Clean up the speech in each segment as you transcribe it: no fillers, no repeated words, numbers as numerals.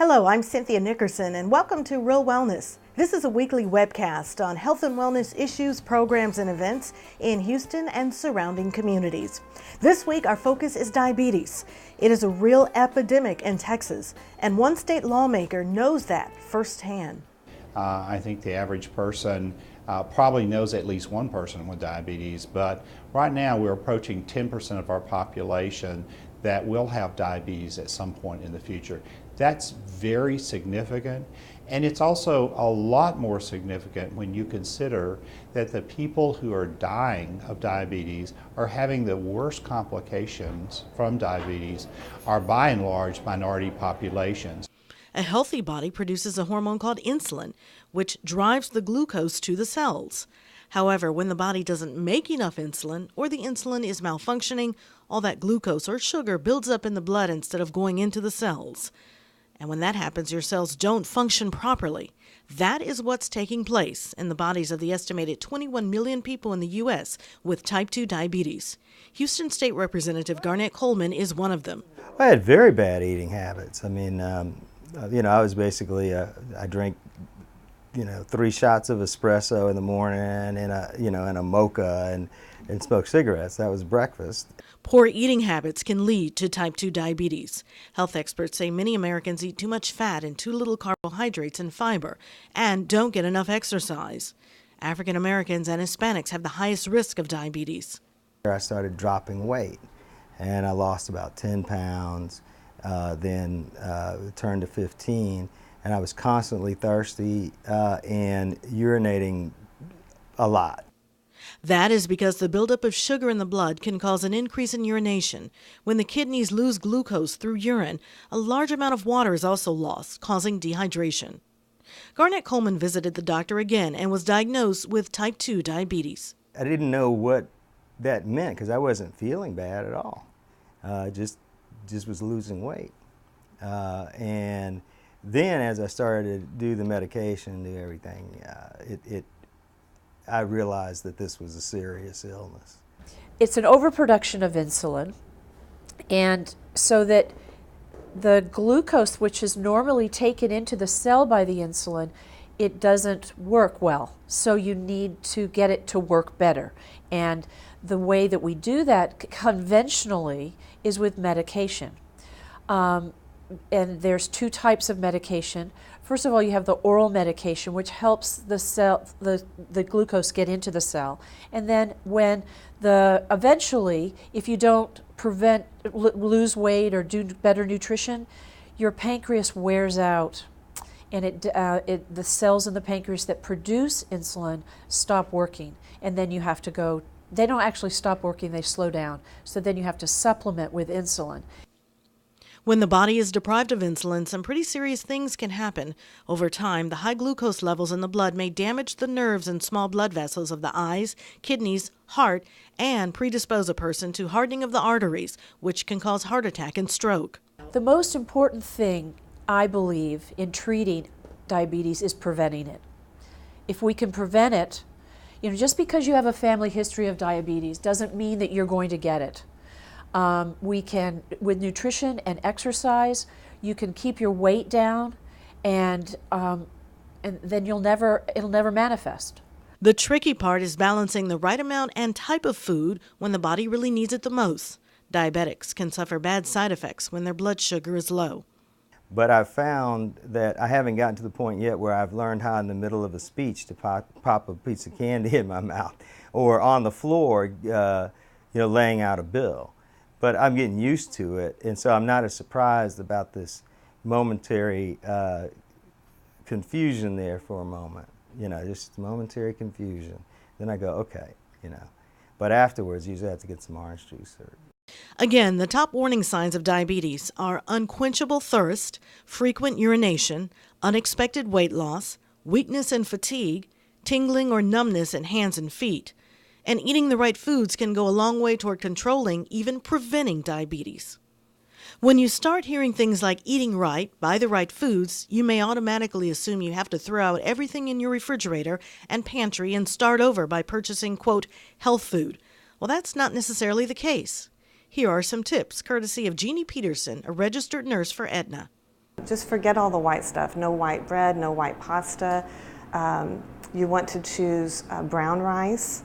Hello, I'm Cynthia Nickerson, and welcome to Real Wellness. This is a weekly webcast on health and wellness issues, programs, and events in Houston and surrounding communities. This week, our focus is diabetes. It is a real epidemic in Texas, and one state lawmaker knows that firsthand. I think the average person probably knows at least one person with diabetes, but right now we're approaching 10% of our population that will have diabetes at some point in the future. That's very significant, and it's also a lot more significant when you consider that the people who are dying of diabetes or having the worst complications from diabetes are by and large minority populations. A healthy body produces a hormone called insulin, which drives the glucose to the cells. However, when the body doesn't make enough insulin or the insulin is malfunctioning, all that glucose or sugar builds up in the blood instead of going into the cells. And when that happens, your cells don't function properly. That is what's taking place in the bodies of the estimated 21 million people in the U.S. with type 2 diabetes. Houston State Representative Garnett Coleman is one of them. I had very bad eating habits. I mean, I was basically, I drank, 3 shots of espresso in the morning and a mocha and smoked cigarettes. That was breakfast. Poor eating habits can lead to type 2 diabetes. Health experts say many Americans eat too much fat and too little carbohydrates and fiber and don't get enough exercise. African Americans and Hispanics have the highest risk of diabetes. I started dropping weight and I lost about 10 pounds, then turned to 15, and I was constantly thirsty and urinating a lot. That is because the buildup of sugar in the blood can cause an increase in urination. When the kidneys lose glucose through urine, a large amount of water is also lost, causing dehydration. Garnett Coleman visited the doctor again and was diagnosed with type 2 diabetes. I didn't know what that meant because I wasn't feeling bad at all. Just was losing weight. And then as I started to do the medication, do everything, I realized that this was a serious illness. It's an overproduction of insulin, and so that the glucose, which is normally taken into the cell by the insulin, it doesn't work well. So you need to get it to work better. And the way that we do that conventionally is with medication. And there's 2 types of medication. First of all, you have the oral medication, which helps the cell, the glucose get into the cell. And then when eventually, if you don't lose weight or do better nutrition, your pancreas wears out. And the cells in the pancreas that produce insulin stop working. And then you have to go, they don't actually stop working, they slow down. So then you have to supplement with insulin. When the body is deprived of insulin, some pretty serious things can happen. Over time, the high glucose levels in the blood may damage the nerves and small blood vessels of the eyes, kidneys, heart, and predispose a person to hardening of the arteries, which can cause heart attack and stroke. The most important thing, I believe, in treating diabetes is preventing it. If we can prevent it, just because you have a family history of diabetes doesn't mean that you're going to get it. We can, with nutrition and exercise, you can keep your weight down, and then it'll never manifest. The tricky part is balancing the right amount and type of food when the body really needs it the most. Diabetics can suffer bad side effects when their blood sugar is low. But I've found that I haven't gotten to the point yet where I've learned how in the middle of a speech to pop a piece of candy in my mouth, or on the floor, laying out a bill. But I'm getting used to it, and so I'm not as surprised about this momentary confusion there for a moment. Just momentary confusion. Then I go, okay, But afterwards, usually I have to get some orange juice. Again, the top warning signs of diabetes are unquenchable thirst, frequent urination, unexpected weight loss, weakness and fatigue, tingling or numbness in hands and feet. And eating the right foods can go a long way toward controlling, even preventing diabetes. When you start hearing things like eating right, buy the right foods, you may automatically assume you have to throw out everything in your refrigerator and pantry and start over by purchasing, quote, health food. Well, that's not necessarily the case. Here are some tips, courtesy of Jeannie Peterson, a registered nurse for Aetna. Just forget all the white stuff. No white bread, no white pasta. You want to choose brown rice,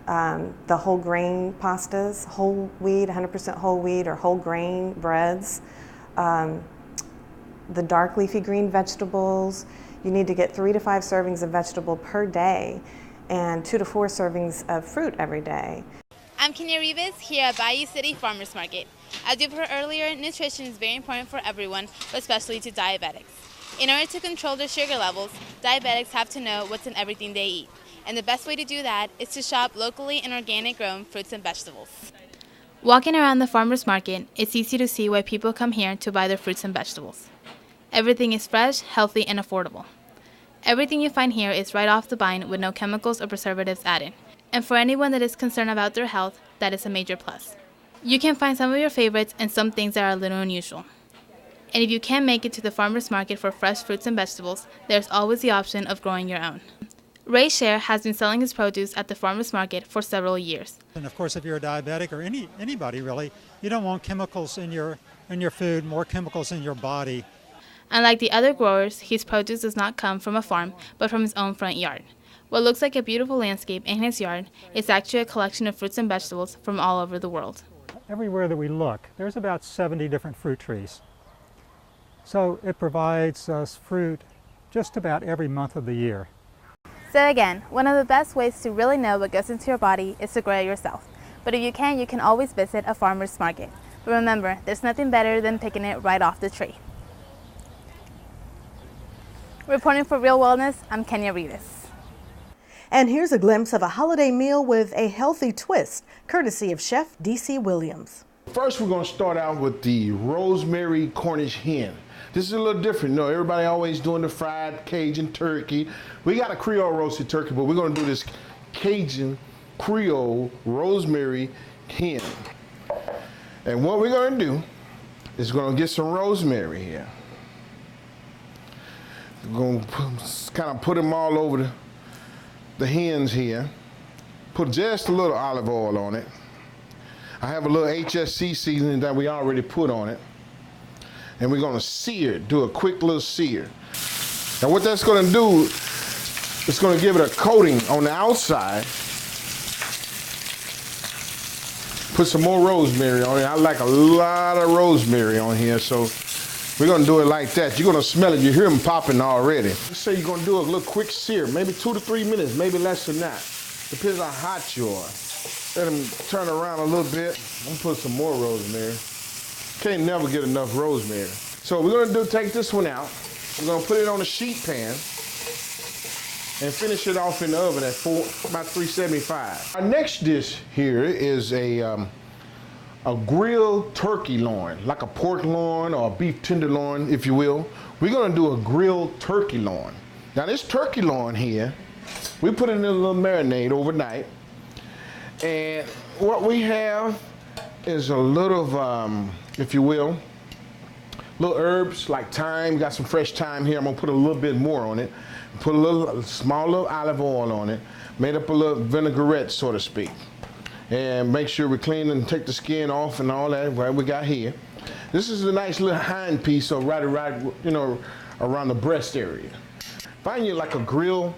the whole grain pastas, whole wheat, 100% whole wheat or whole grain breads, the dark leafy green vegetables. You need to get 3 to 5 servings of vegetable per day and 2 to 4 servings of fruit every day. I'm Kenya Rivas here at Bayou City Farmers Market. As you've heard earlier, nutrition is very important for everyone, but especially to diabetics. In order to control their sugar levels, diabetics have to know what's in everything they eat. And the best way to do that is to shop locally and organic grown fruits and vegetables. Walking around the farmers market, it's easy to see why people come here to buy their fruits and vegetables. Everything is fresh, healthy, and affordable. Everything you find here is right off the vine with no chemicals or preservatives added. And for anyone that is concerned about their health, that is a major plus. You can find some of your favorites and some things that are a little unusual. And if you can't make it to the farmers market for fresh fruits and vegetables, there's always the option of growing your own. Ray Scher has been selling his produce at the farmers market for several years. And of course, if you're a diabetic or anybody really, you don't want chemicals in your food, more chemicals in your body. Unlike the other growers, his produce does not come from a farm, but from his own front yard. What looks like a beautiful landscape in his yard is actually a collection of fruits and vegetables from all over the world. Everywhere that we look, there's about 70 different fruit trees. So it provides us fruit just about every month of the year. So again, one of the best ways to really know what goes into your body is to grow it yourself. But if you can always visit a farmer's market. But remember, there's nothing better than picking it right off the tree. Reporting for Real Wellness, I'm Kenya Rivas. And here's a glimpse of a holiday meal with a healthy twist, courtesy of Chef D.C. Williams. First, we're going to start out with the rosemary Cornish hen. This is a little different. No, everybody always doing the fried Cajun turkey. We got a Creole roasted turkey, but we're going to do this Cajun Creole rosemary hen. And what we're going to do is we're going to get some rosemary here. We're going to kind of put them all over the hens here. Put just a little olive oil on it. I have a little HSC seasoning that we already put on it. And we're gonna sear it, do a quick little sear. Now what that's gonna do, it's gonna give it a coating on the outside. Put some more rosemary on it. I like a lot of rosemary on here, so we're gonna do it like that. You're gonna smell it, you hear them popping already. Let's say you're gonna do a little quick sear, maybe 2 to 3 minutes, maybe less than that. Depends on how hot you are. Let them turn around a little bit. I'm gonna put some more rosemary. Can't never get enough rosemary. So we're gonna take this one out. We're gonna put it on a sheet pan and finish it off in the oven at about 375. Our next dish here is a grilled turkey loin, like a pork loin or a beef tenderloin, if you will. We're gonna do a grilled turkey loin. Now this turkey loin here, we put it in a little marinade overnight. And what we have is a little, if you will, little herbs like thyme. Got some fresh thyme here. I'm gonna put a little bit more on it. Put a small little olive oil on it. Made up a little vinaigrette, so to speak. And make sure we clean and take the skin off and all that, right we got here. This is a nice little hind piece, so right, you know, around the breast area. Find you like a grill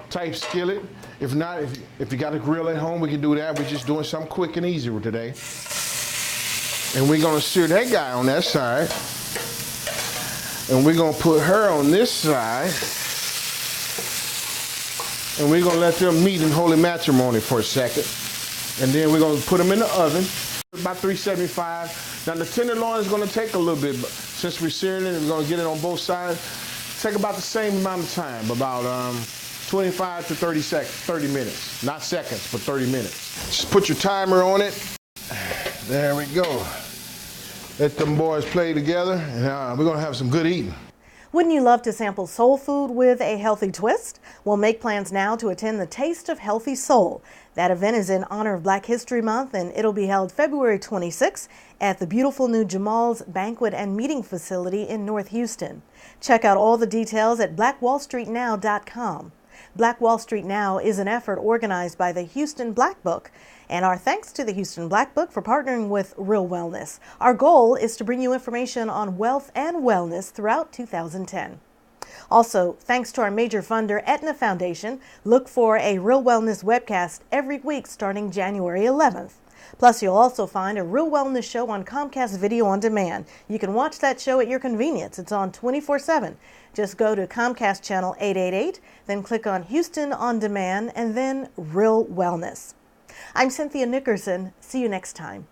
type skillet. If not, if you got a grill at home, we can do that. We're just doing something quick and easy today. And we're gonna sear that guy on that side. And we're gonna put her on this side. And we're gonna let them meet in holy matrimony for a second. And then we're gonna put them in the oven, about 375. Now the tenderloin is gonna take a little bit, but since we're searing it, we're gonna get it on both sides. Take about the same amount of time, about 25 to 30 minutes. Not seconds, but 30 minutes. Just put your timer on it. There we go. Let them boys play together, and we're gonna have some good eating. Wouldn't you love to sample soul food with a healthy twist? Well, make plans now to attend the Taste of Healthy Soul. That event is in honor of Black History Month, and it'll be held February 26th at the beautiful new Jamal's Banquet and Meeting Facility in North Houston. Check out all the details at blackwallstreetnow.com. Black Wall Street Now is an effort organized by the Houston Black Book, and our thanks to the Houston Black Book for partnering with Real Wellness. Our goal is to bring you information on wealth and wellness throughout 2010. Also, thanks to our major funder, Aetna Foundation. Look for a Real Wellness webcast every week starting January 11th. Plus, you'll also find a Real Wellness show on Comcast Video on Demand. You can watch that show at your convenience. It's on 24/7. Just go to Comcast Channel 888, then click on Houston On Demand, and then Real Wellness. I'm Cynthia Nickerson. See you next time.